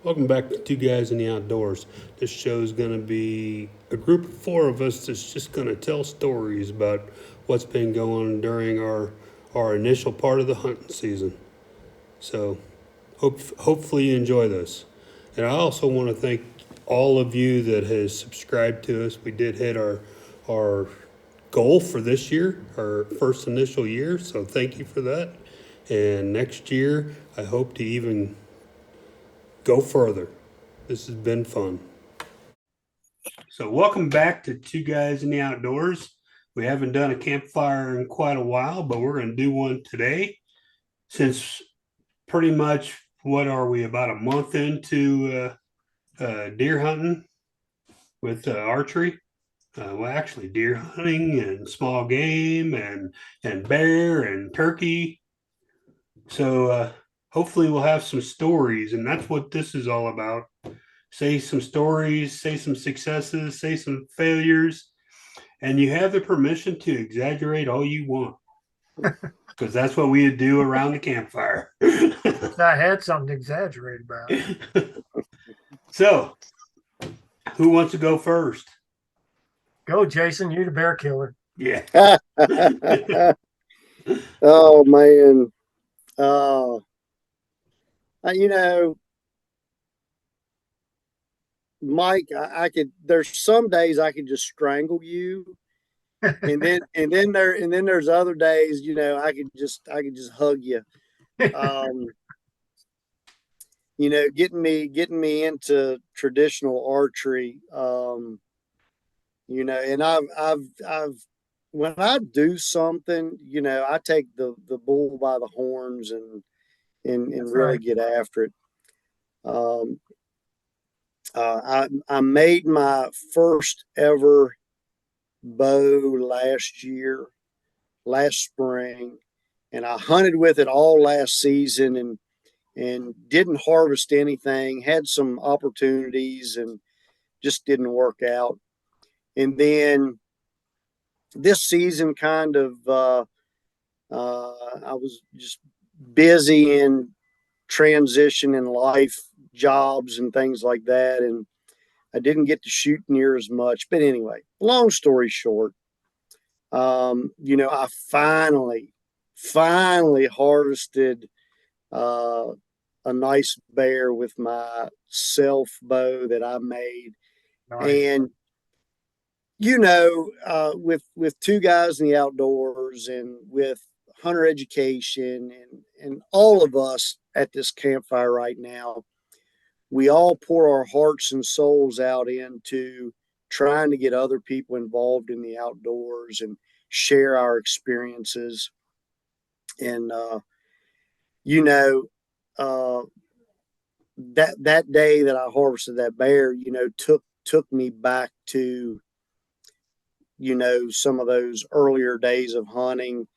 Welcome back to Two Guys in the Outdoors. This show is going to be a group of four of us that's just going to tell stories about what's been going on during our initial part of the hunting season. So, hopefully you enjoy this. And I also want to thank all of you that has subscribed to us. We did hit our goal for this year, our first initial year. So thank you for that. And next year, I hope to even go further. This has been fun. So, welcome back to Two Guys in the Outdoors. We haven't done a campfire in quite a while, but we're going to do one today. Since pretty much, what are we, about a month into deer hunting with archery? Well, actually, deer hunting and small game and bear and turkey. So, hopefully, we'll have some stories, and that's what this is all about. Say some stories, say some successes, say some failures, and you have the permission to exaggerate all you want because that's what we would do around the campfire. I had something to exaggerate about. So, who wants to go first? Go, Jason. You're the bear killer. Yeah. Oh man. Uh, you know, Mike, I could. There's some days I could just strangle you, and then there's other days, I could just hug you. Um, getting me into traditional archery. And I've when I do something, I take the bull by the horns and That's really right. get after it. Um, I made my first ever bow last spring, and I hunted with it all last season and didn't harvest anything. Had some opportunities and just didn't work out. And then this season, I was just busy in transition in life, jobs, and things like that, and I didn't get to shoot near as much. But anyway, long story short, I finally harvested uh, a nice bear with my self bow that I made. Nice. And with two guys in the outdoors and with hunter education and all of us at this campfire right now, we all pour our hearts and souls out into trying to get other people involved in the outdoors and share our experiences. And you know, uh, that day that I harvested that bear, took me back to some of those earlier days of hunting,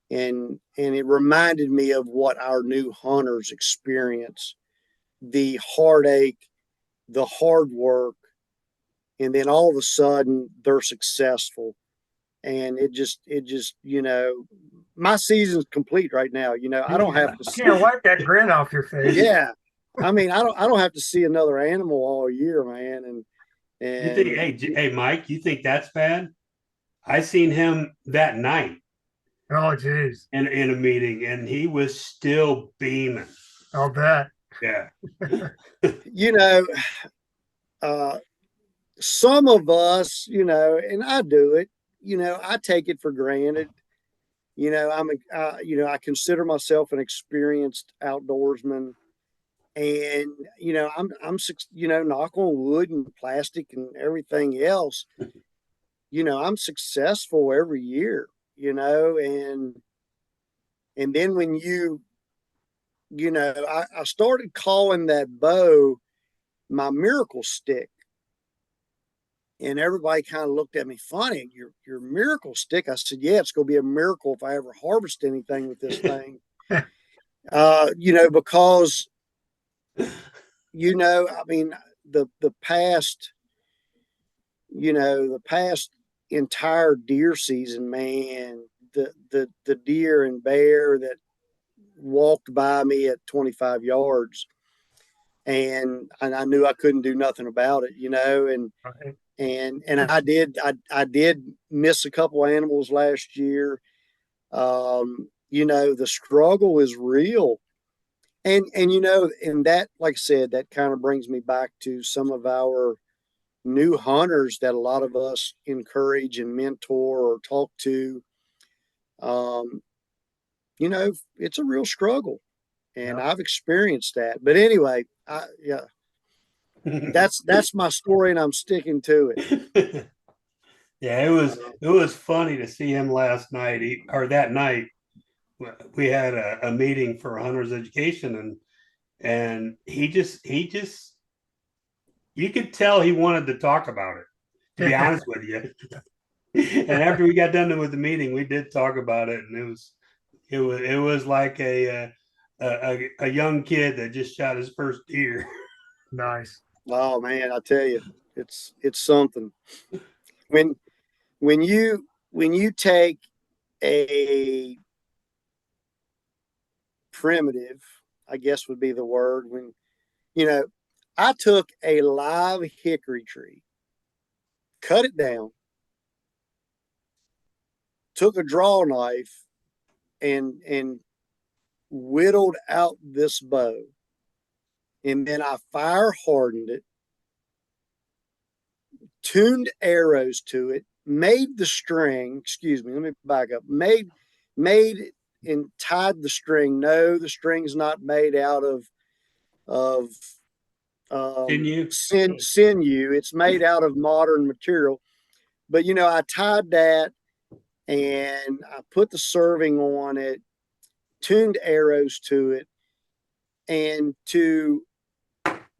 and it reminded me of what our new hunters experience: the heartache, the hard work, and then all of a sudden they're successful. And it just my season's complete right now. I don't have to. Can't wipe that grin off your face. Yeah, I mean, I don't have to see another animal all year, man. And You think, and hey, Mike, you think that's bad? I seen him that night Oh, geez. in a meeting, and he was still beaming. I'll bet. Yeah. you know, uh, some of us, and I do it. I take it for granted. I consider myself an experienced outdoorsman, and knock on wood and plastic and everything else. I'm successful every year. And then when I started calling that bow my miracle stick, and everybody kind of looked at me funny. Your miracle stick? I said, yeah, it's going to be a miracle if I ever harvest anything with this thing. Because I mean, the past, the past entire deer season, man, the deer and bear that walked by me at 25 yards, and I knew I couldn't do nothing about it, you know, Right. and I did miss a couple animals last year. You know, the struggle is real. And you know, and that, like I said, that kind of brings me back to some of our new hunters that a lot of us encourage and mentor or talk to. Um, you know, it's a real struggle, and Yep. I've experienced that. But anyway, yeah, that's my story, and I'm sticking to it. Yeah, Uh, it was funny to see him last night, or that night. We had a meeting for hunters education, and he just you could tell he wanted to talk about it, to be honest with you. And after we got done with the meeting, we did talk about it, and it was like a young kid that just shot his first deer. Nice. oh man, I tell you, it's something when when you take a primitive, I guess would be the word. When you know, I took a live hickory tree, cut it down, took a draw knife, and whittled out this bow, and then I fire hardened it, tuned arrows to it, made the string. Excuse me, let me back up. Made and tied the string. No, the string's not made out of Didn't you? sinew. It's made out of modern material. But you know, I tied that and I put the serving on it, tuned arrows to it, and to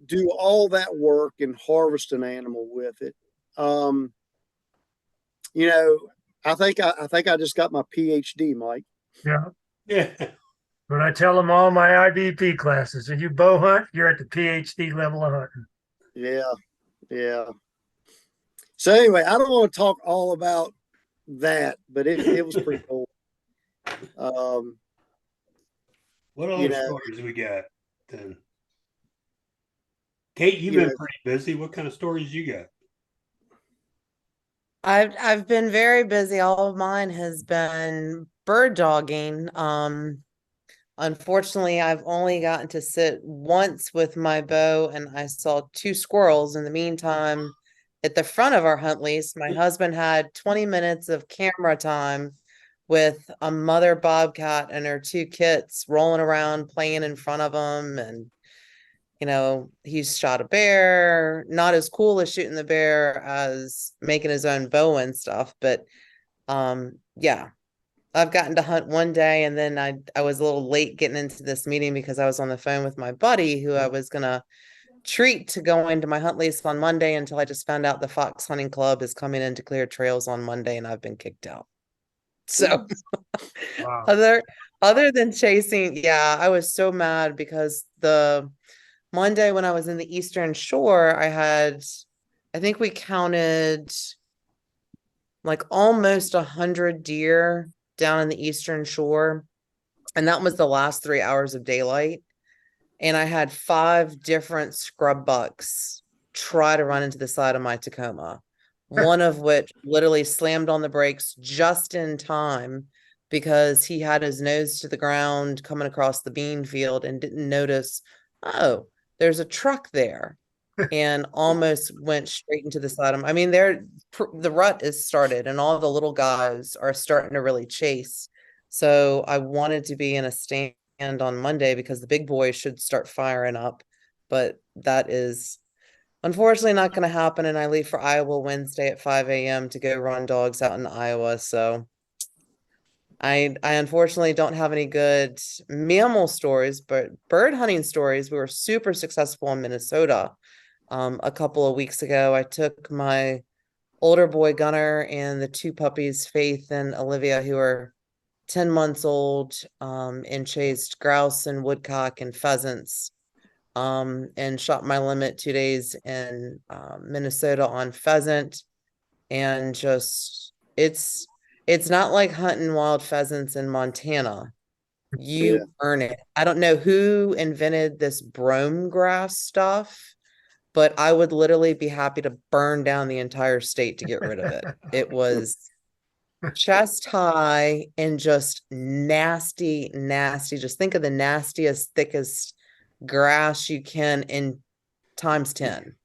do all that work and harvest an animal with it. Um, you know, I think I just got my PhD, Mike. Yeah. Yeah. But I tell them all my IBP classes, if you bow hunt, you're at the PhD level of hunting. Yeah, yeah. So anyway, I don't want to talk all about that, but it was pretty cool. Um, What you other know, stories we got then? Kate, you've you been know, pretty busy. What kind of stories you got? I've been very busy. All of mine has been bird dogging. Unfortunately, I've only gotten to sit once with my bow, and I saw two squirrels in the meantime. At the front of our hunt lease, my husband had 20 minutes of camera time with a mother bobcat and her two kits rolling around playing in front of him. And he's shot a bear. Not as cool as shooting the bear as making his own bow and stuff, but yeah, I've gotten to hunt one day, and then I was a little late getting into this meeting because I was on the phone with my buddy who I was gonna treat to go into my hunt lease on Monday, until I just found out the Fox Hunting Club is coming into Clear Trails on Monday and I've been kicked out. So Wow. other than chasing, yeah, I was so mad because the Monday when I was in the Eastern Shore, I think we counted like almost 100 deer down in the Eastern Shore. And that was the last 3 hours of daylight. And I had 5 different scrub bucks try to run into the side of my Tacoma, one of which literally slammed on the brakes just in time because he had his nose to the ground coming across the bean field and didn't notice, oh, there's a truck there, and almost went straight into the side of him. I mean, the rut is started and all the little guys are starting to really chase. So I wanted to be in a stand on Monday because the big boys should start firing up, but that is unfortunately not going to happen. And I leave for Iowa Wednesday at 5 a.m. to go run dogs out in Iowa. So I unfortunately don't have any good mammal stories, but bird hunting stories. We were super successful in Minnesota. A couple of weeks ago, I took my older boy Gunner and the 2 puppies, Faith and Olivia, who are 10 months old, and chased grouse and woodcock and pheasants, and shot my limit 2 days in Minnesota on pheasant. And just it's not like hunting wild pheasants in Montana. you Yeah. earn it. I don't know who invented this brome grass stuff, but I would literally be happy to burn down the entire state to get rid of it. It was chest high and just nasty, nasty. Just think of the nastiest, thickest grass you can in times 10.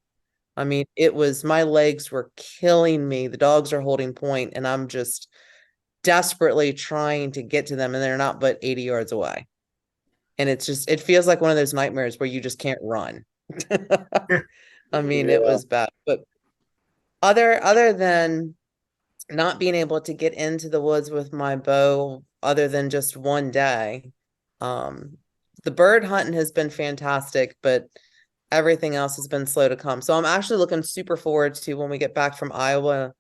I mean, it was, my legs were killing me. The dogs are holding point, and I'm just desperately trying to get to them, and they're not but 80 yards away. And it's just, it feels like one of those nightmares where you just can't run. I mean, it Yeah. was bad. But other than not being able to get into the woods with my bow, other than just one day, the bird hunting has been fantastic, but everything else has been slow to come. So I'm actually looking super forward to when we get back from Iowa,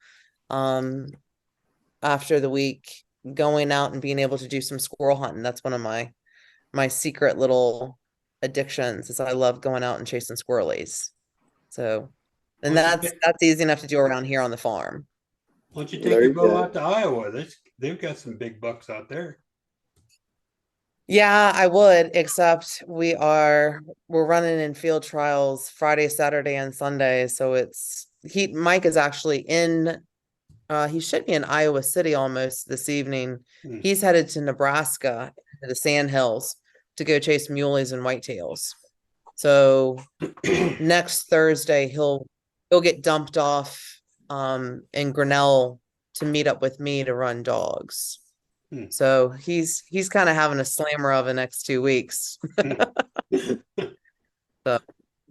after the week, going out and being able to do some squirrel hunting. That's one of my secret little addictions, is I love going out and chasing squirrelies. So, and Why don't you that's easy enough to do around here on the farm. why don't you take There your you bow go. out to Iowa? They've got some big bucks out there. Yeah, I would, except we're running in field trials Friday, Saturday, and Sunday. So Mike is actually he should be in Iowa City almost this evening. Hmm. He's headed to Nebraska, to the Sand Hills, to go chase muleys and whitetails. So next Thursday he'll get dumped off in Grinnell to meet up with me to run dogs. Hmm. So he's kind of having a slammer of the next 2 weeks.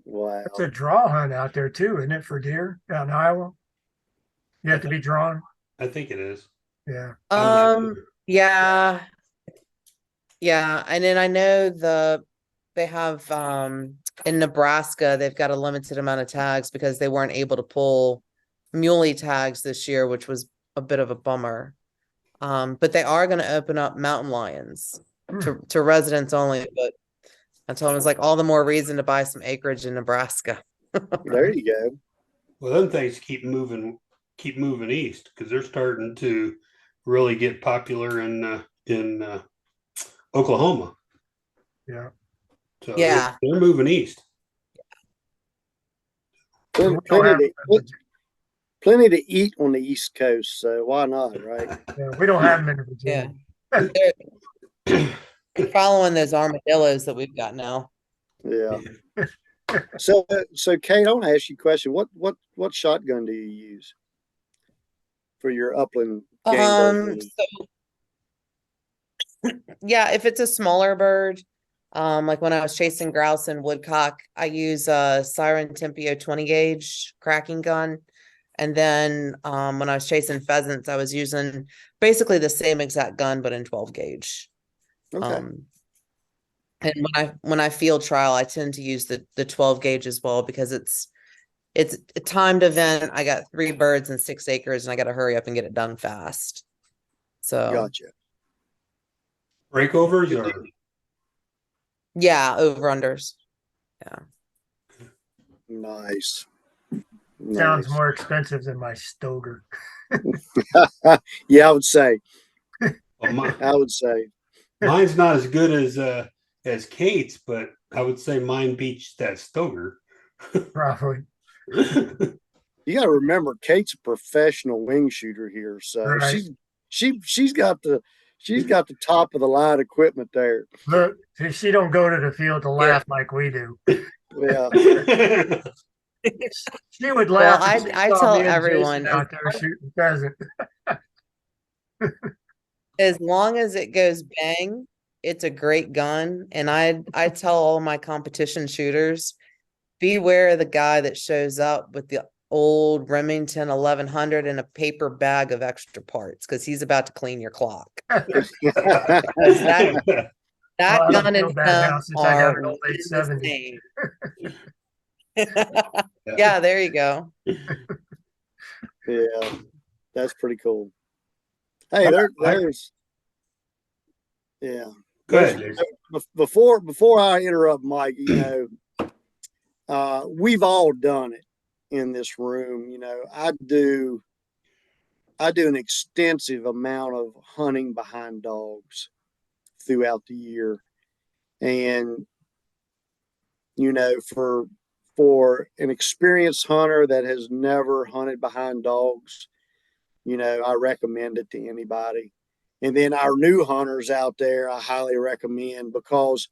Wow. It's a draw hunt out there too, isn't it, for deer out in Iowa? You have to be drawn. I think it is. Yeah. I'm not sure. Yeah. Yeah, and then I know they have in Nebraska, they've got a limited amount of tags because they weren't able to pull muley tags this year, which was a bit of a bummer. But they are going to open up mountain lions to residents only. But I told him it's like all the more reason to buy some acreage in Nebraska. There you go. Well, them things keep moving east because they're starting to really get popular in Oklahoma. Yeah. So Yeah. they're moving east. We don't have Plenty to eat on the East Coast, so why not, right? yeah, we don't have them in Yeah. Virginia. They're following those armadillos that we've got now. Yeah. So Kate, I want to ask you a question. What shotgun do you use for your upland game bird hunting? Yeah, if it's a smaller bird, like when I was chasing grouse and woodcock, I use a Siren Tempio 20 gauge cracking gun. And then when I was chasing pheasants, I was using basically the same exact gun, but in 12 gauge. Okay. And when I field trial, I tend to use the 12 gauge as well, because it's a timed event. I got 3 birds and 6 acres, and I got to hurry up and get it done fast. So Gotcha. Breakovers or yeah, over unders. Yeah. Nice. Sounds Nice. more expensive than my Stoger. Yeah, I would say. well, I would say. mine's not as good as Kate's, but I would say mine beats that Stoger. Probably. You got to remember, Kate's a professional wing shooter here, so Right. she's got the top of the line equipment there. Look, she don't go to the field to laugh like we do. Yeah. She would laugh. Well, if she I saw tell me and Jason everyone, out there shooting pheasant. as long as it goes bang, it's a great gun. And I tell all my competition shooters, beware of the guy that shows up with the old Remington 1100 and a paper bag of extra parts, because he's about to clean your clock. That I don't gun feel and bad now him since I got are an old one and the 870. same. Yeah, there you go. Yeah, that's pretty cool. Hey, there's yeah. Go ahead, Jason. Before I interrupt Mike, we've all done it in this room. I do an extensive amount of hunting behind dogs, throughout the year. And, you know, for an experienced hunter that has never hunted behind dogs, you know, I recommend it to anybody. And then our new hunters out there, I highly recommend, because,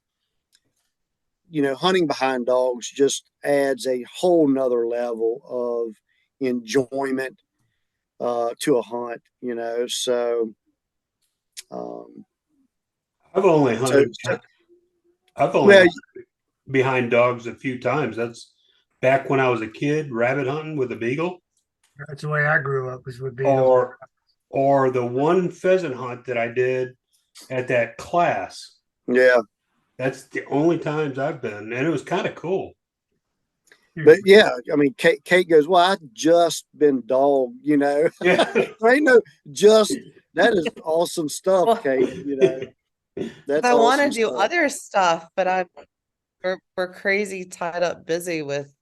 you know, hunting behind dogs just adds a whole nother level of enjoyment to a hunt, you know. So, um, I've only so, hunted. I've only well, hunted behind dogs a few times. That's back when I was a kid, rabbit hunting with a beagle, That's the way I grew up, was with beagles. or the one pheasant hunt that I did at that class. yeah, That's the only times I've been, and it was kind of cool. but yeah, I mean, Kate goes, well, I just been dog, you know. Yeah. There ain't no just, that is awesome stuff, Well, Kate, you know. That's I want to awesome do stuff. other stuff, but we're crazy tied up busy with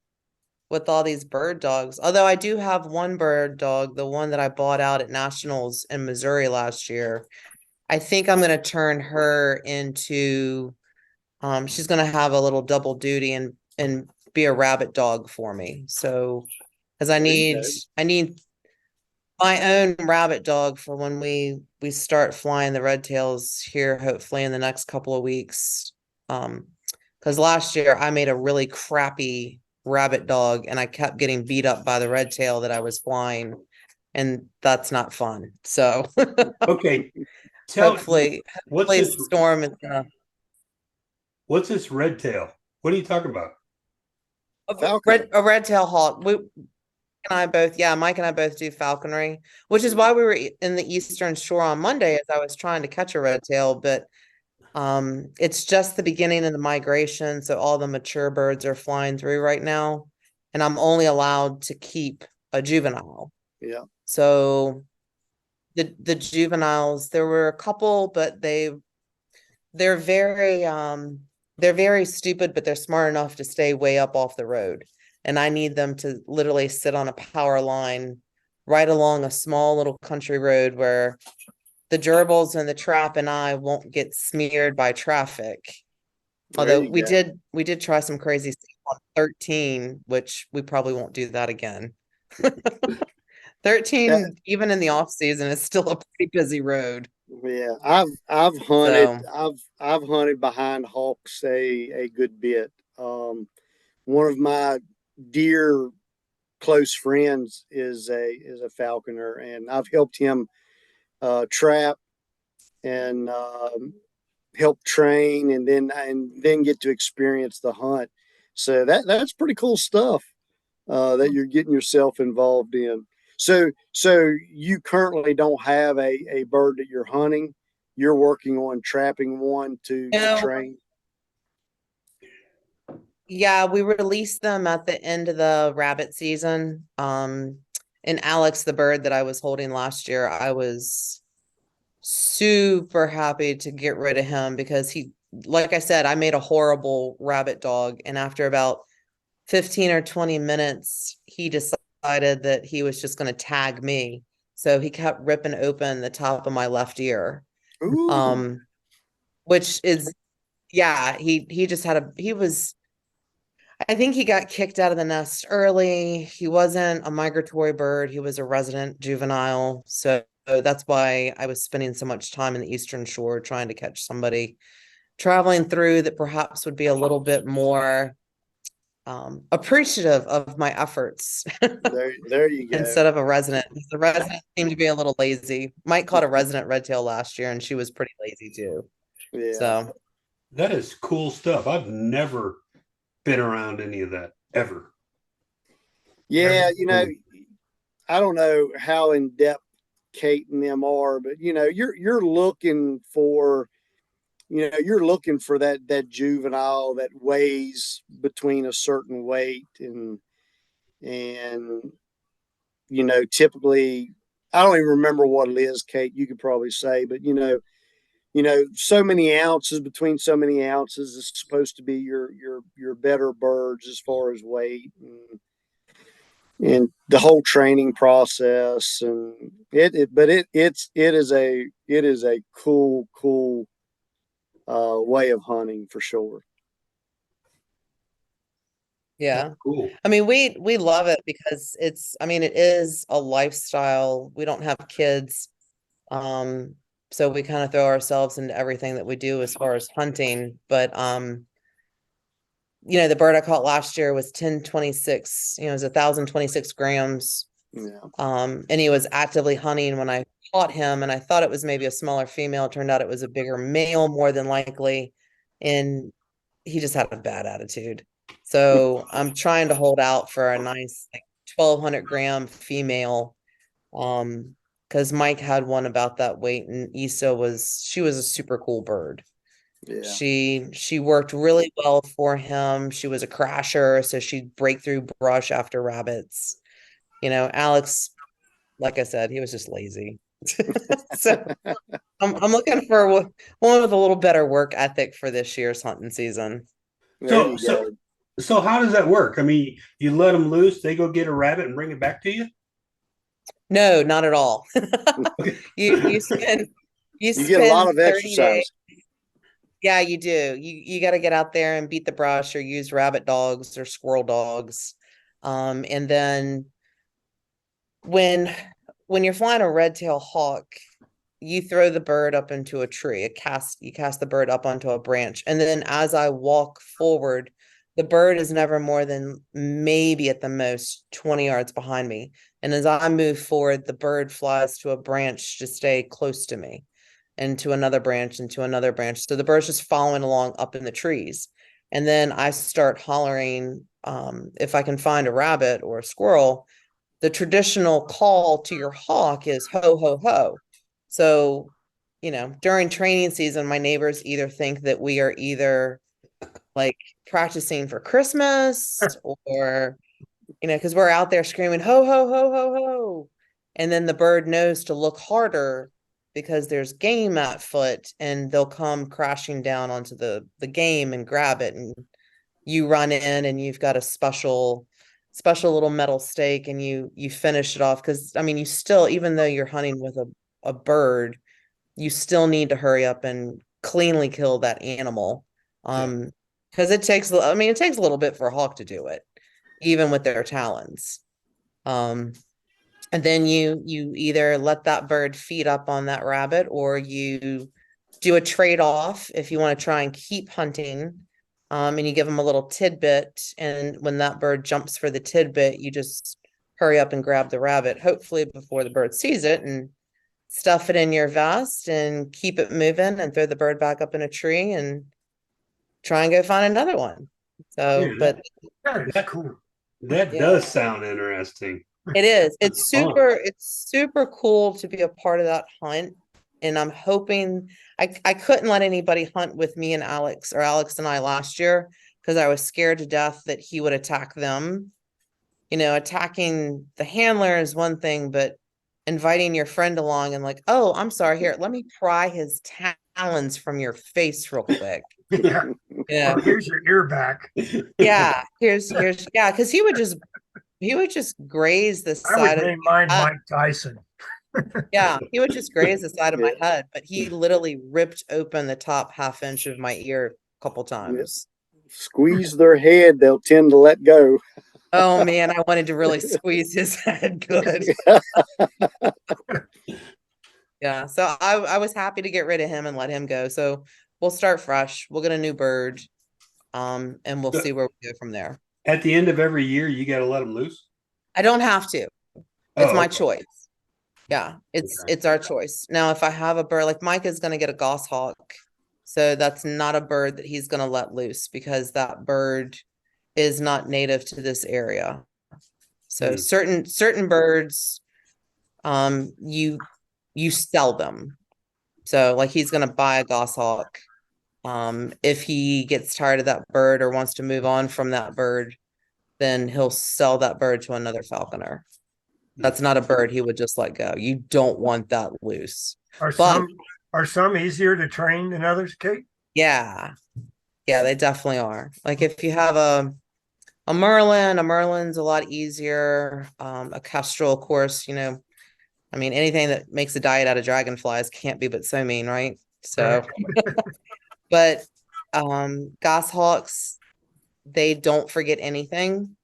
all these bird dogs. Although I do have one bird dog, the one that I bought out at Nationals in Missouri last year. I think I'm gonna turn her into she's gonna have a little double duty and be a rabbit dog for me. So because There you go. I need my own rabbit dog for when we start flying the red tails here, hopefully in the next couple of weeks. Because last year I made a really crappy rabbit dog and I kept getting beat up by the red tail that I was flying, and that's not fun. So Okay, tell me what's hopefully this? Storm is gonna What's this red tail? What are you talking about? Falconer. a red tail hawk. Mike and I both do falconry, which is why we were in the Eastern Shore on Monday as I was trying to catch a red tail, but it's just the beginning of the migration, so all the mature birds are flying through right now, and I'm only allowed to keep a juvenile. Yeah. So the juveniles, there were a couple, but they're very stupid, but they're smart enough to stay way up off the road. And I need them to literally sit on a power line right along a small little country road where the gerbils and the trap and I won't get smeared by traffic. There Although you go. we did try some crazy stuff on 13, which we probably won't do that again. 13, even in the off season, is still a pretty busy road. Yeah, I've hunted So I've hunted behind hawks a good bit. One of my dear close friends is a falconer, and I've helped him trap and help train, and then get to experience the hunt. So that's pretty cool stuff that you're getting yourself involved in. So you currently don't have a bird that you're hunting. You're working on trapping one to no, train. yeah, we released them at the end of the rabbit season. And Alex, the bird that I was holding last year, I was super happy to get rid of him because like I said, I made a horrible rabbit dog. And after about 15 or 20 minutes, he decided that he was just going to tag me. So he kept ripping open the top of my left ear. Ooh, Which is, yeah, he just had I think he got kicked out of the nest early. He wasn't a migratory bird. He was a resident juvenile. So that's why I was spending so much time in the Eastern Shore trying to catch somebody traveling through that perhaps would be a little bit more appreciative of my efforts there you go. instead of a resident. The resident seemed to be a little lazy. Mike caught a resident red tail last year and she was pretty lazy too. Yeah, So That is cool stuff. I've never been around any of that ever. yeah. You know, I don't know how in depth Kate and them are, but you know, you're looking for, you know, you're looking for that juvenile that weighs between a certain weight and you know, typically, I don't even remember what it is, Kate. You could probably say, but you know, so many ounces between so many ounces is supposed to be your better birds as far as weight and the whole training process and it is a cool way of hunting for sure. Yeah. Cool. I mean, we love it because I mean, it is a lifestyle. We don't have kids. So we kind of throw ourselves into everything that we do as far as hunting. But the bird I caught last year was 1026, it was 1,026 grams. Yeah. And he was actively hunting when I caught him, and I thought it was maybe a smaller female. It turned out it was a bigger male, more than likely. And he just had a bad attitude. So I'm trying to hold out for a nice 1,200-gram female. Because Mike had one about that weight, and Issa was a super cool bird. Yeah. She worked really well for him. She was a crasher, so she'd break through brush after rabbits. Alex, like I said, he was just lazy. So I'm looking for one with a little better work ethic for this year's hunting season. There you So go. so how does that work? I mean, you let them loose, they go get a rabbit and bring it back to you? No, not at all. You spend You get a lot of 30 exercise. days. Yeah, you do. You got to get out there and beat the brush or use rabbit dogs or squirrel dogs. And then when you're flying a red-tailed hawk, you throw the bird up into a tree. You cast the bird up onto a branch. And then as I walk forward, the bird is never more than maybe at the most 20 yards behind me. And as I move forward, the bird flies to a branch to stay close to me, and to another branch, and to another branch. So the bird's just following along up in the trees. And then I start hollering, if I can find a rabbit or a squirrel. The traditional call to your hawk is ho, ho, ho. So, during training season, my neighbors either think that we are either like practicing for Christmas, or, because we're out there screaming ho, ho, ho, ho, ho. And then the bird knows to look harder because there's game at foot, and they'll come crashing down onto the game and grab it. And you run in and you've got a special little metal stake, and you finish it off. Because I mean, you still, even though you're hunting with a bird, you still need to hurry up and cleanly kill that animal. Because it takes a little bit for a hawk to do it, even with their talons. And then you either let that bird feed up on that rabbit, or you do a trade-off if you want to try and keep hunting. And you give them a little tidbit, and when that bird jumps for the tidbit, you just hurry up and grab the rabbit, hopefully before the bird sees it, and stuff it in your vest and keep it moving, and throw the bird back up in a tree and try and go find another one. So, Yeah, but That is cool. That Yeah. does sound interesting. it is, It's fun. it's super cool to be a part of that hunt. And I'm hoping I couldn't let anybody hunt with me and Alex, or Alex and I, last year, because I was scared to death that he would attack them. Attacking the handler is one thing, but inviting your friend along and like, oh, I'm sorry, here, let me pry his talons from your face real quick. Yeah. Yeah. Or here's your ear back. Yeah. Here's yeah, because he would just graze the I side would of name mine uh, Mike Tyson. yeah, he would just graze the side of my Yeah. head, but he literally ripped open the top half inch of my ear a couple times. Squeeze their head, they'll tend to let go. Oh man, I wanted to really squeeze his head good. Yeah, so I was happy to get rid of him and let him go. So we'll start fresh. We'll get a new bird, and we'll see where we go from there. At the end of every year, you got to let them loose. I don't have to. It's Oh, my okay. choice. Yeah, it's our choice. Now, if I have a bird, like Mike is going to get a goshawk, so that's not a bird that he's going to let loose, because that bird is not native to this area. So certain birds, you sell them. So like he's going to buy a goshawk. If he gets tired of that bird or wants to move on from that bird, then he'll sell that bird to another falconer. That's not a bird he would just let go. You don't want that loose. Are But some easier to train than others, Kate? yeah, they definitely are. Like if you have a Merlin's a lot easier. A Kestrel, of course, I mean, anything that makes a diet out of dragonflies can't be but so mean, right? So, But goshawks, they don't forget anything.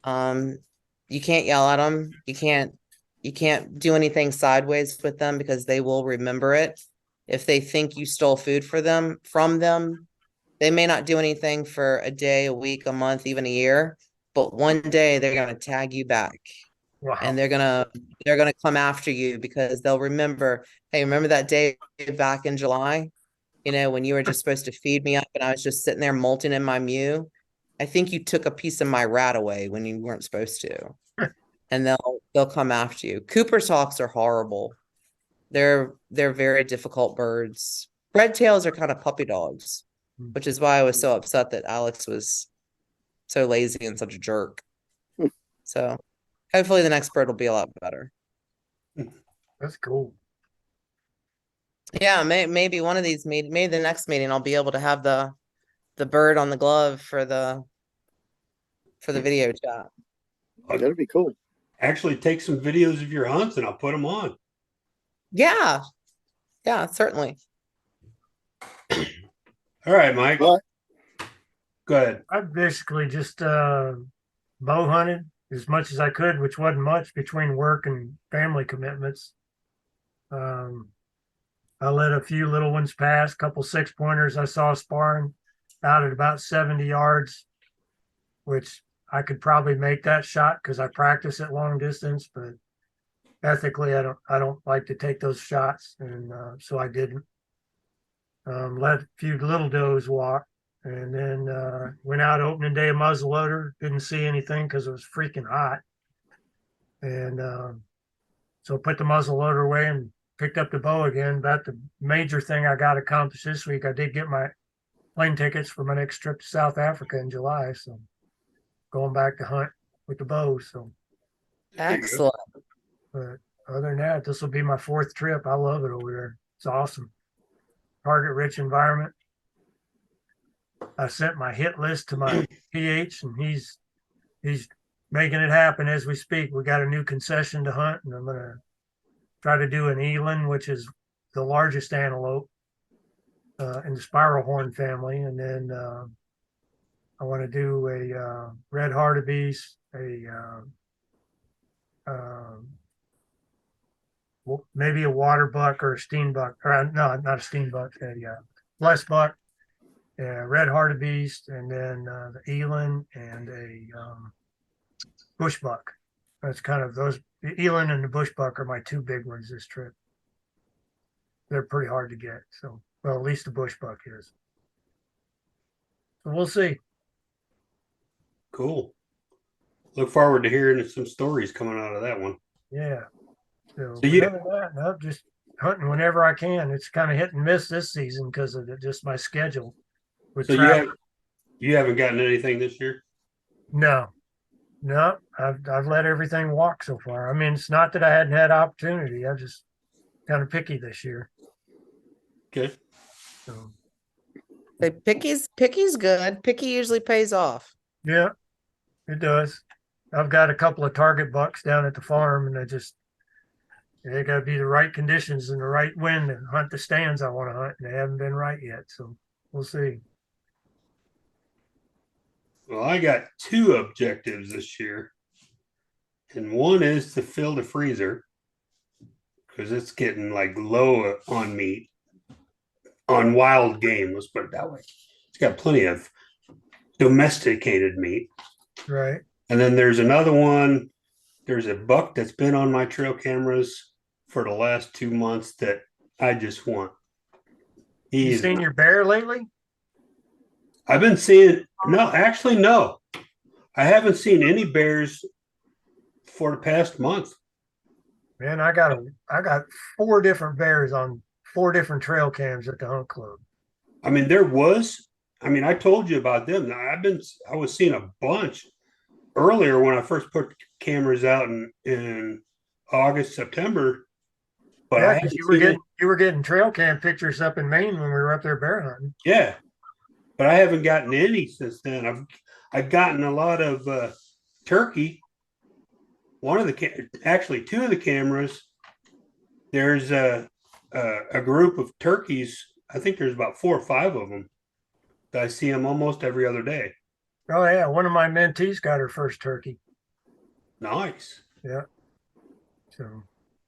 Um, you can't yell at them. You can't do anything sideways with them because they will remember it. If they think you stole food from them, they may not do anything for a day, a week, a month, even a year, but one day they're gonna tag you back Wow. and they're gonna come after you because they'll remember, hey, remember that day back in July? When you were just supposed to feed me up and I was just sitting there molting in my mew. I think you took a piece of my rat away when you weren't supposed to. And they'll come after you. Cooper's hawks are horrible. They're very difficult birds. Red tails are kind of puppy dogs, which is why I was so upset that Alex was so lazy and such a jerk. So hopefully the next bird will be a lot better. That's cool. Yeah, maybe one of these maybe the next meeting I'll be able to have the bird on the glove for the video chat. That'd be cool. Actually, take some videos of your hunts and I'll put them on. Yeah. Yeah, certainly. All right, Mike. Well, Go ahead. I basically just bow hunted as much as I could, which wasn't much between work and family commitments. I let a few little ones pass, a couple 6-pointers I saw sparring out at about 70 yards, which I could probably make that shot because I practice at long distance, but ethically I don't like to take those shots, and so I didn't. Let a few little does walk, and then went out opening day of muzzleloader. Didn't see anything because it was freaking hot, and so put the muzzleloader away and picked up the bow again. About the major thing I got accomplished this week, I did get my plane tickets for my next trip to South Africa in July, so going back to hunt with the bow. So Excellent. but other than that, this will be my 4th trip. I love it over there. It's awesome. Target rich environment. I sent my hit list to my PH, and he's making it happen as we speak. We got a new concession to hunt, and I'm gonna try to do an eland, which is the largest antelope in the spiral horn family, and then I want to do a red hartebeest, maybe a water buck or a steenbuck, or no, not a steenbuck, a flesh buck, red hartebeest, and then the eland and a bush buck. That's kind of those. The eland and the bush buck are my 2 big ones this trip. They're pretty hard to get. So, well, at least the bush buck is. So we'll see. Cool. Look forward to hearing some stories coming out of that one. Yeah. So, So you- other than that, no, just hunting whenever I can. It's kind of hit and miss this season because of just my schedule. With So travel. you haven't gotten anything this year? No, I've let everything walk so far. I mean, it's not that I hadn't had opportunity. I'm just kind of picky this year. Okay. So Picky's good. Picky usually pays off. yeah, it does. I've got a couple of target bucks down at the farm, and they got to be the right conditions and the right wind and hunt the stands I want to hunt. And they haven't been right yet, so we'll see. Well, I got 2 objectives this year. And one is to fill the freezer because it's getting like low on meat, on wild game. Let's put it that way. It's got plenty of domesticated meat. Right. And then there's another one. There's a buck that's been on my trail cameras for the last 2 months that I just want. You seen your bear lately? I've been seeing, no, actually, no. I haven't seen any bears for the past month. Man, I got 4 different bears on 4 different trail cams at the hunt club. I mean, I told you about them. I was seeing a bunch earlier when I first put cameras out in August, September. But yeah, because you were getting trail cam pictures up in Maine when we were up there bear hunting. Yeah, but I haven't gotten any since then. I've gotten a lot of turkey. Actually 2 of the cameras. There's a group of turkeys I think there's about 4 or 5 of them. I see them almost every other day. Oh yeah, one of my mentees got her first turkey. Nice. Yeah. So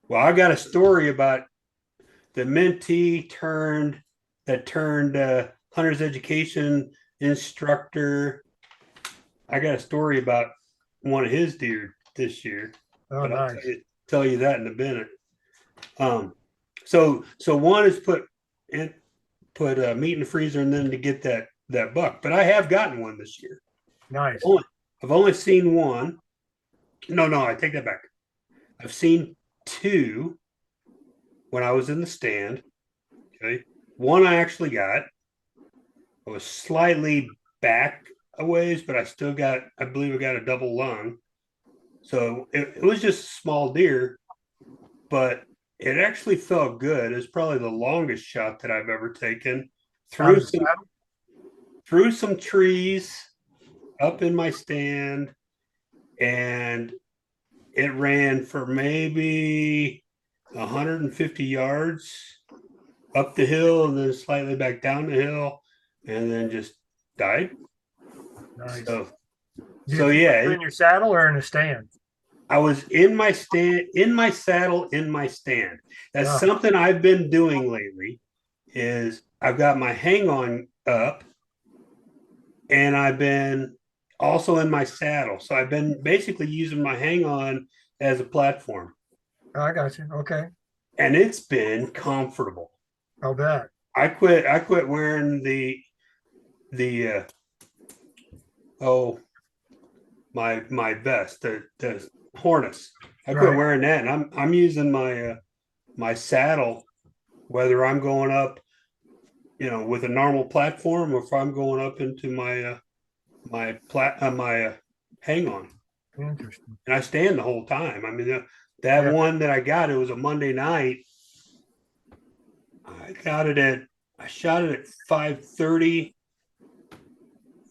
Well, I got a story about the mentee turned hunter's education instructor. I got a story about one of his deer this year, oh but I'll nice. tell you that in a minute. So one is put meat in the freezer and then to get that buck. But I have gotten one this year. Nice. I've only seen one. No, I take that back. I've seen 2 when I was in the stand. Okay. One I actually got. I was slightly back a ways, but I believe I got a double lung. So it was just a small deer, but it actually felt good. It's probably the longest shot that I've ever taken through some trees up in my stand, and it ran for maybe 150 yards up the hill and then slightly back down the hill and then just died. Nice. So yeah. In your saddle or in a stand? I was in my saddle, in my stand. That's something I've been doing lately is I've got my hang on up and I've been also in my saddle. So I've been basically using my hang on as a platform. Oh, I got you. Okay. And it's been comfortable. I'll bet. I quit wearing the my vest, the harness. I quit wearing that, and I'm using my saddle, whether I'm going up, with a normal platform, or if I'm going up into my hang on. Interesting. And I stand the whole time. I mean, that one that I got, it was a Monday night. I shot it at 5:30,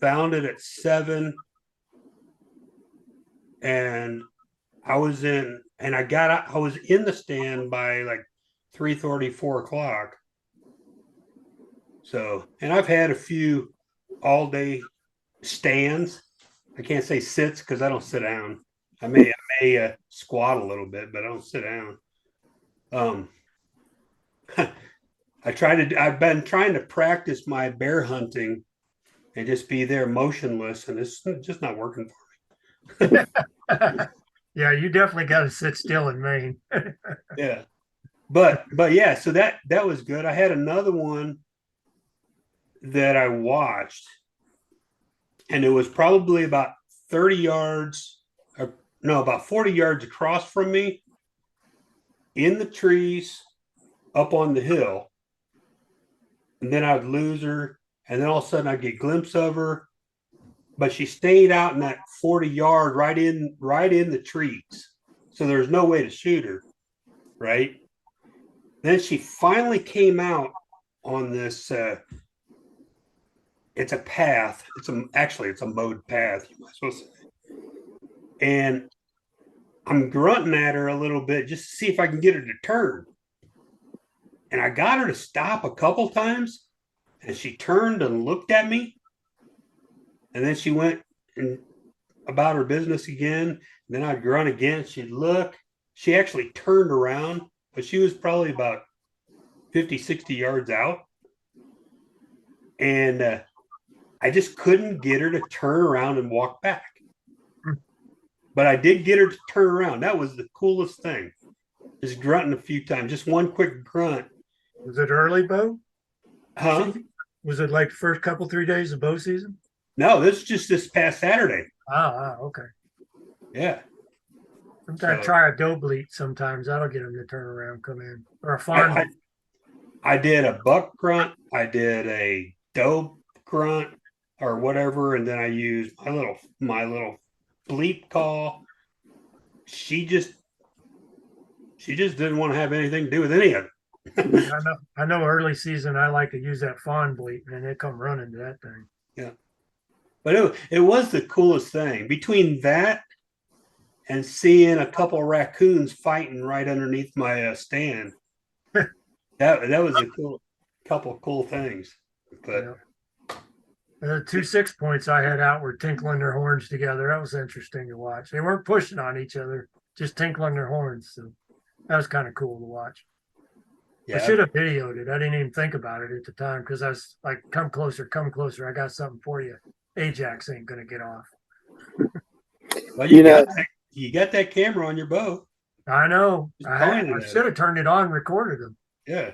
found it at 7, and I was in the stand by like 3:30, 4 o'clock. So, and I've had a few all day stands. I can't say sits because I don't sit down. I may squat a little bit, but I don't sit down. I've been trying to practice my bear hunting and just be there motionless, and it's just not working for me. Yeah, you definitely got to sit still in Maine. Yeah. But yeah, so that was good. I had another one that I watched, and it was probably about 30 yards, about 40 yards across from me in the trees up on the hill. And then I'd lose her, and then all of a sudden I'd get a glimpse of her. But she stayed out in that 40-yard right in the trees. So there's no way to shoot her, right? Then she finally came out on this it's a path. It's a mowed path, you might as well say. And I'm grunting at her a little bit just to see if I can get her to turn. And I got her to stop a couple times, and she turned and looked at me. And then she went and about her business again. And then I'd grunt again. She'd look. She actually turned around, but she was probably about 50, 60 yards out. And I just couldn't get her to turn around and walk back. But I did get her to turn around. That was the coolest thing. Just grunting a few times, just one quick grunt. Was it early bow? Huh? Was it like the first 3 days of bow season? No, this is just this past Saturday. Okay. Yeah. Sometimes try a doe bleat sometimes. That'll get them to turn around, come in. Or a fawn. I did a buck grunt. I did a doe grunt or whatever. And then I used my little bleep call. She just didn't want to have anything to do with any of it. I know early season I like to use that fawn bleat and they come running to that thing. Yeah. But it was the coolest thing. Between that and seeing a couple of raccoons fighting right underneath my stand. that was the couple of cool things. But Yeah. The 2 6 points I had out were tinkling their horns together. That was interesting to watch. They weren't pushing on each other, just tinkling their horns. So that was kind of cool to watch. I yeah, should have videoed it. I didn't even think about it at the time because I was like, come closer, come closer. I got something for you. Ajax ain't going to get off. well, You know, you got that camera on your bow. I know. Just I point it at should have turned it on, and recorded them. Yeah,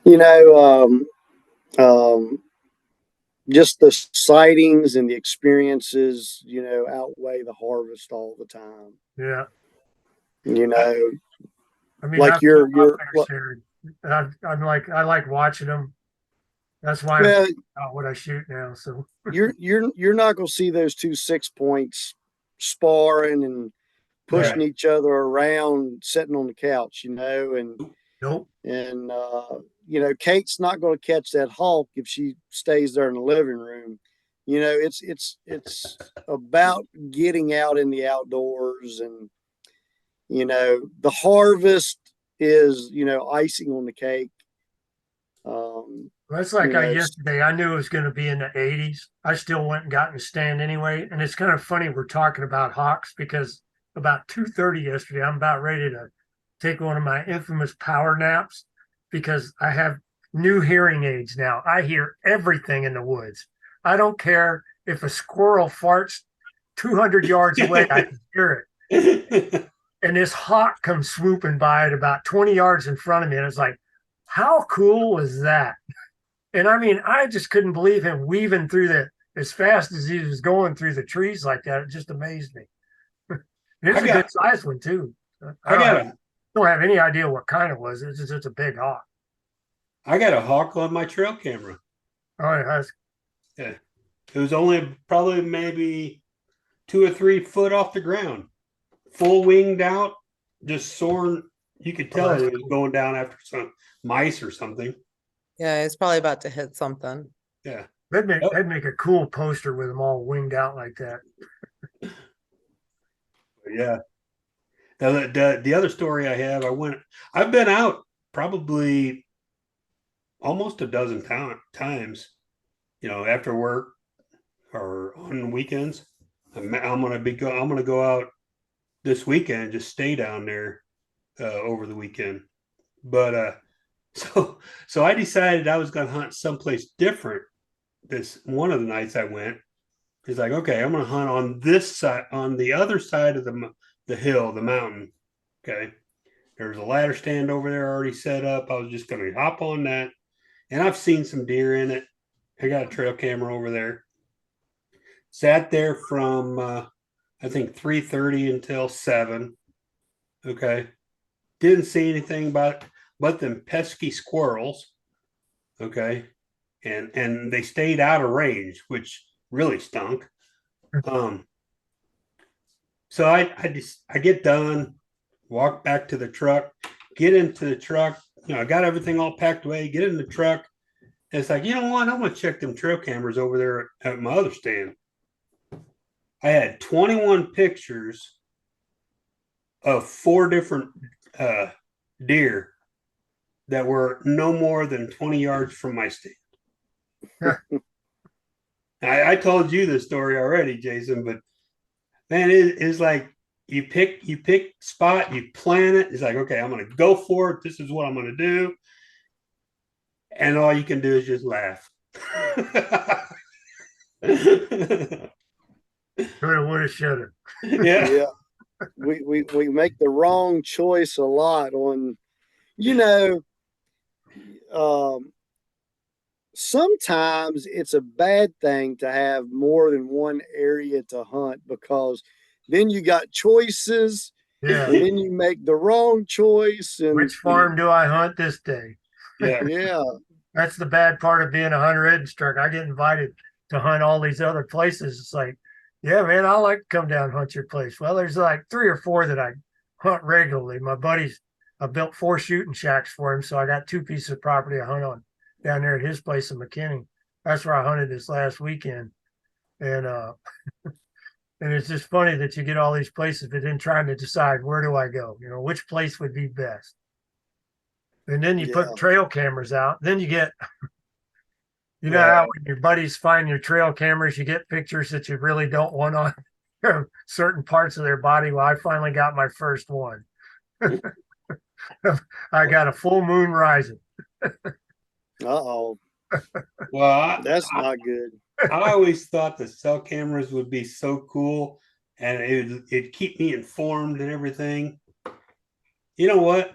you know, just the sightings and the experiences, outweigh the harvest all the time. Yeah. You know, I mean, like that's you're, what you're, I'm scared. I like watching them. That's why I'm well, out what I shoot now. So you're not going to see those 2 6 points sparring and pushing right. each other around, sitting on the couch, and nope. and Kate's not going to catch that hawk if she stays there in the living room. It's about getting out in the outdoors, and the harvest is icing on the cake. That's like You know, yesterday. I knew it was going to be in the 80s. I still went and got in the stand anyway. And it's kind of funny we're talking about hawks because about 2:30 yesterday, I'm about ready to take one of my infamous power naps because I have new hearing aids now. I hear everything in the woods. I don't care if a squirrel farts 200 yards away, I can hear it. And this hawk comes swooping by at about 20 yards in front of me. And it's like, how cool was that? And I mean, I just couldn't believe him weaving through as fast as he was going through the trees like that. It just amazed me. It's a good sized one too. Don't have any idea what kind it was. It's just a big hawk. I got a hawk on my trail camera. Oh, it has. Yeah, it was only probably maybe 2 or 3 foot off the ground, full winged out, just soaring. You could tell it was going down after some mice or something. Yeah, he's probably about to hit something. Yeah, They'd make a cool poster with them all winged out like that. yeah. The other story I have, I've been out probably almost a dozen times, after work or on weekends. I'm gonna go out this weekend and just stay down there over the weekend. But so I decided I was gonna hunt someplace different. This one of the nights I went, it's like, okay, I'm gonna hunt on this side, on the other side of the hill, the mountain. Okay, there's a ladder stand over there already set up. I was just gonna hop on that, and I've seen some deer in it. I got a trail camera over there. Sat there from I think 3:30 until 7. Okay, didn't see anything but them pesky squirrels. Okay, and they stayed out of range, which really stunk. So I get done, walk back to the truck, get into the truck. I got everything all packed away. Get in the truck. And it's like, you know what? I'm gonna check them trail cameras over there at my other stand. I had 21 pictures of 4 different deer that were no more than 20 yards from my stand. I told you this story already, Jason, but man, it is like you pick spot, you plan it. It's like, okay, I'm gonna go for it. This is what I'm gonna do, and all you can do is just laugh. Coulda, woulda, shoulda. Yeah. We make the wrong choice a lot on, sometimes it's a bad thing to have more than one area to hunt because then you got choices. Yeah. And then you make the wrong choice. And which farm do I hunt this day? Yeah. That's the bad part of being a hunter instructor. I get invited to hunt all these other places. It's like, yeah, man, I like to come down and hunt your place. Well, there's like 3 or 4 that I hunt regularly. My buddies, I built 4 shooting shacks for him, so I got 2 pieces of property I hunt on down there at his place in McKinney. That's where I hunted this last weekend, and and it's just funny that you get all these places, but then trying to decide where do I go? Which place would be best. And then you Yeah. put trail cameras out. Then you get, you know Right. how when your buddies find your trail cameras, you get pictures that you really don't want on certain parts of their body. Well, I finally got my first one. I got a full moon rising. Uh-oh, Well, that's not good. I always thought the cell cameras would be so cool and it'd keep me informed and everything. You know what?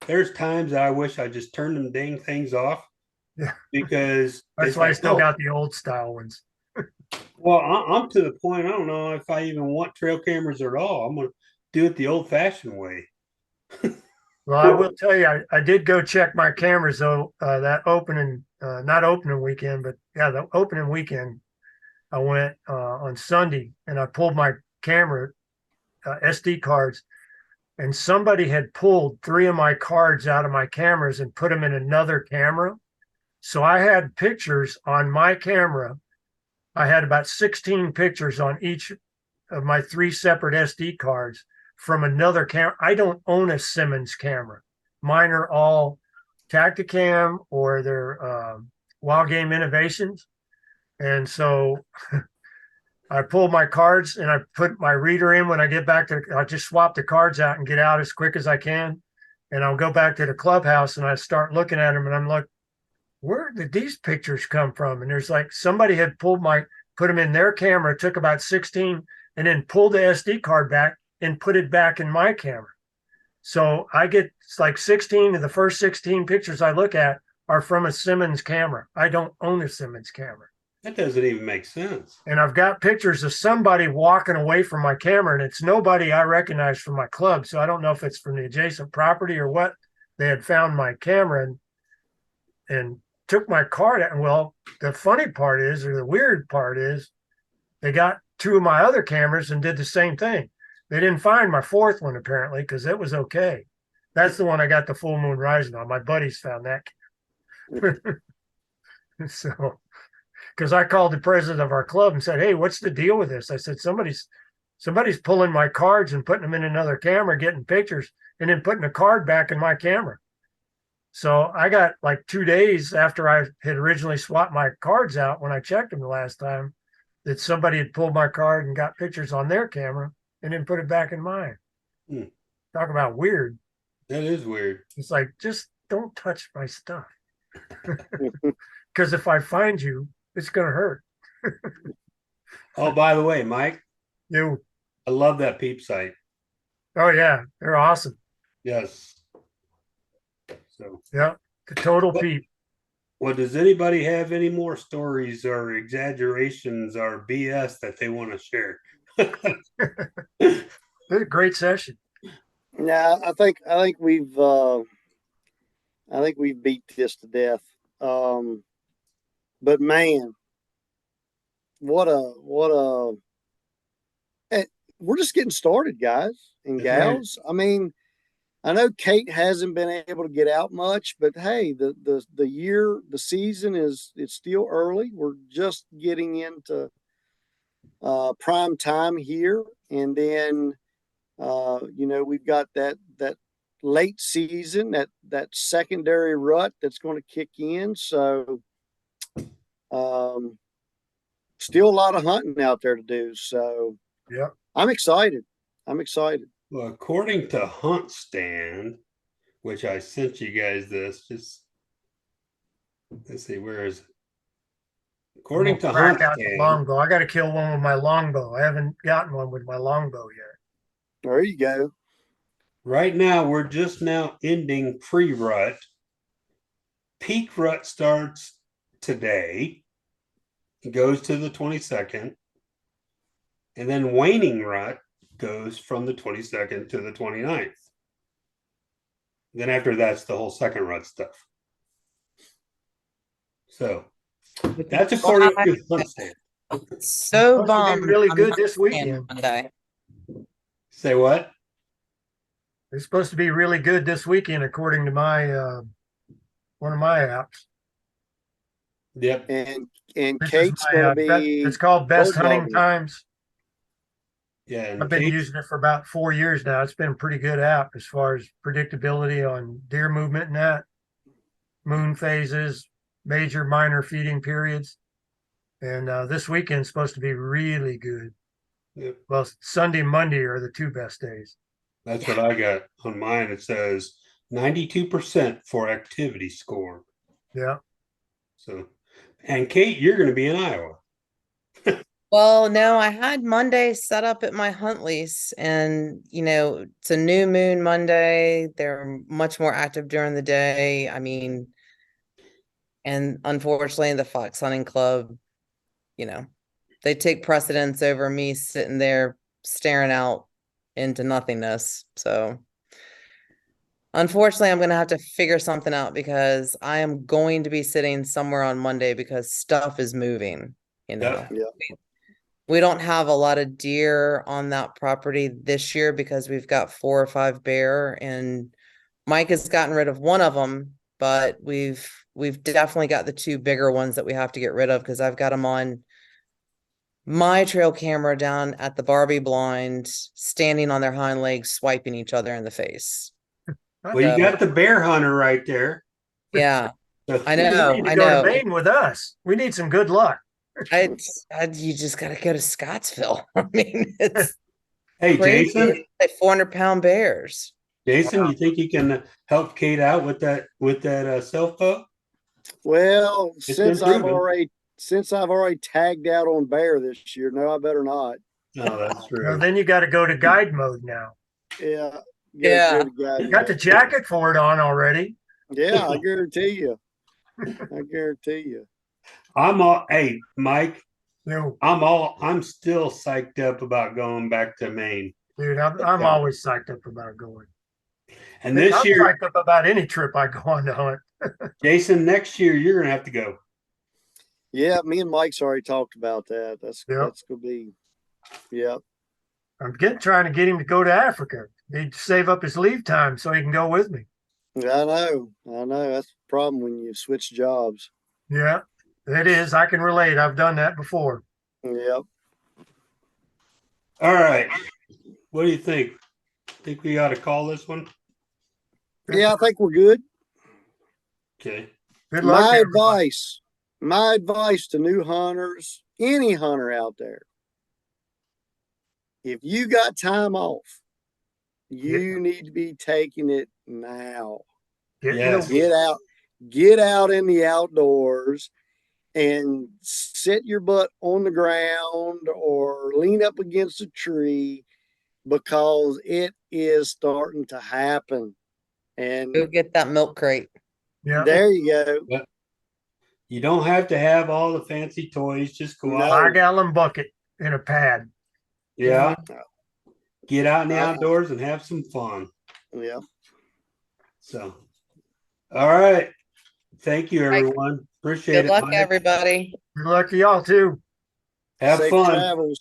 There's times I wish I just turned them dang things off Yeah. because That's it's why I like, still oh, got the old style ones. well, I'm to the point. I don't know if I even want trail cameras at all. I'm gonna do it the old-fashioned way. Well, I will tell you, I did go check my cameras though, that opening, not opening weekend, but yeah, the opening weekend. I went on Sunday and I pulled my camera, SD cards, and somebody had pulled 3 of my cards out of my cameras and put them in another camera. So I had pictures on my camera. I had about 16 pictures on each of my 3 separate SD cards from another camera. I don't own a Simmons camera. Mine are all Tacticam or they're Wild Game Innovations. And so I pull my cards and I put my reader in when I get back to, I just swap the cards out and get out as quick as I can. And I'll go back to the clubhouse and I start looking at them and I'm like, where did these pictures come from? And there's like somebody had put them in their camera, took about 16 and then pulled the SD card back and put it back in my camera. So I get like 16 of the first 16 pictures I look at are from a Simmons camera. I don't own a Simmons camera. That doesn't even make sense. And I've got pictures of somebody walking away from my camera, and it's nobody I recognize from my club. So I don't know if it's from the adjacent property or what. They had found my camera and took my card out. And well, the funny part is, or the weird part is, they got 2 of my other cameras and did the same thing. They didn't find my 4th one apparently because it was okay. That's the one I got the full moon rising on. My buddies found that. So, because I called the president of our club and said, "Hey, what's the deal with this?" I said, "Somebody's pulling my cards and putting them in another camera, getting pictures, and then putting a card back in my camera." So I got like 2 days after I had originally swapped my cards out when I checked them the last time that somebody had pulled my card and got pictures on their camera and then put it back in mine. Hmm. Talk about weird. That is weird. It's like, just don't touch my stuff. Because if I find you, it's going to hurt. Oh, by the way, Mike, You, I love that peep site. oh yeah, they're awesome. Yes. So, Yeah, the total peep. well, does anybody have any more stories or exaggerations or BS that they want to share? It's a great session. Now, I think we've beat this to death. But man, we're just getting started, guys and That's right. gals. I mean, I know Kate hasn't been able to get out much, but hey, the season it's still early. We're just getting into prime time here, and then we've got that late season, that secondary rut that's going to kick in. So still a lot of hunting out there to do. So Yeah. I'm excited. Well, according to Hunt Stand, which I sent you guys this, just let's see, where is it? According to Crack Hunt out the Stand, longbow. I got to kill one with my longbow. I haven't gotten one with my longbow yet. There you go. right now we're just now ending pre-rut. Peak rut starts today. It goes to the 22nd. And then waning rut goes from the 22nd to the 29th. Then after that's the whole second rut stuff. So that's according to Hunt Stand. So Supposed to be bummed. really I'm good not this seeing weekend. Monday. Say what? It's supposed to be really good this weekend, according to my one of my apps. Yep. And, This is Kate's my, going to be, it's called Best bird Hunting dogging. Times. Yeah, and I've been Kate, using it for about 4 years now. It's been a pretty good app as far as predictability on deer movement and that, moon phases, major, minor feeding periods. And this weekend's supposed to be really good. yep, Well, Sunday and Monday are the two best days. that's what I got on mine. It says 92% for activity score. Yeah. So, and Kate, you're going to be in Iowa. Well, no, I had Monday set up at my hunt lease, and it's a new moon Monday. They're much more active during the day. I mean, and unfortunately, the Fox Hunting Club, they take precedence over me sitting there staring out into nothingness. So, unfortunately, I'm going to have to figure something out because I am going to be sitting somewhere on Monday because stuff is moving, you know. Yeah. We don't have a lot of deer on that property this year because we've got 4 or 5 bear, and Mike has gotten rid of one of them, but we've definitely got the 2 bigger ones that we have to get rid of because I've got them on my trail camera down at the Barbie blind, standing on their hind legs, swiping each other in the face. Well, you got the bear hunter right there. Yeah, I You know, need to I go to know. Maine with us. We need some good luck. You just got to go to Scottsville. I mean, it's Hey, crazy. Jason, Like 400-pound bears. Jason, Wow. you think you can help Kate out with that self boat? Well, It's been proven. since I've already tagged out on bear this year, no, I better not. No, that's Well, true. then you got to go to guide mode now. Yeah. Yeah. Good guy. You got the jacket for it on already. Yeah, I guarantee you. I guarantee you. Hey, Mike, No, I'm still psyched up about going back to Maine. dude, I'm always psyched up about going. And this I'm year, psyched up about any trip I go on to hunt. Jason, next year you're gonna have to go. Yeah, me and Mike's already talked about that. That's Yep. gonna be. Yeah. I'm trying to get him to go to Africa. He'd save up his leave time so he can go with me. I know. That's the problem when you switch jobs. Yeah, it is. I can relate. I've done that before. Yep. All right. What do you think? Think we ought to call this one? Yeah, I think we're good. Okay. Good luck. My everybody. advice to new hunters, any hunter out there, if you got time off, you need to be taking it now. Get in Yes. the Get out in the outdoors and sit your butt on the ground or lean up against a tree because it is starting to happen. And Go get that milk crate. Yeah. there you go. You don't have to have all the fancy toys. Just go No. out. 5-gallon bucket in a pad. Yeah. Get out in the Uh-huh. outdoors and have some fun. Yeah. So, all right. Thank you, Mike, everyone. Appreciate Good it. luck, Mike. everybody. Good luck to y'all too. Have Safe fun. travels.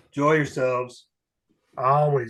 Enjoy yourselves. Always.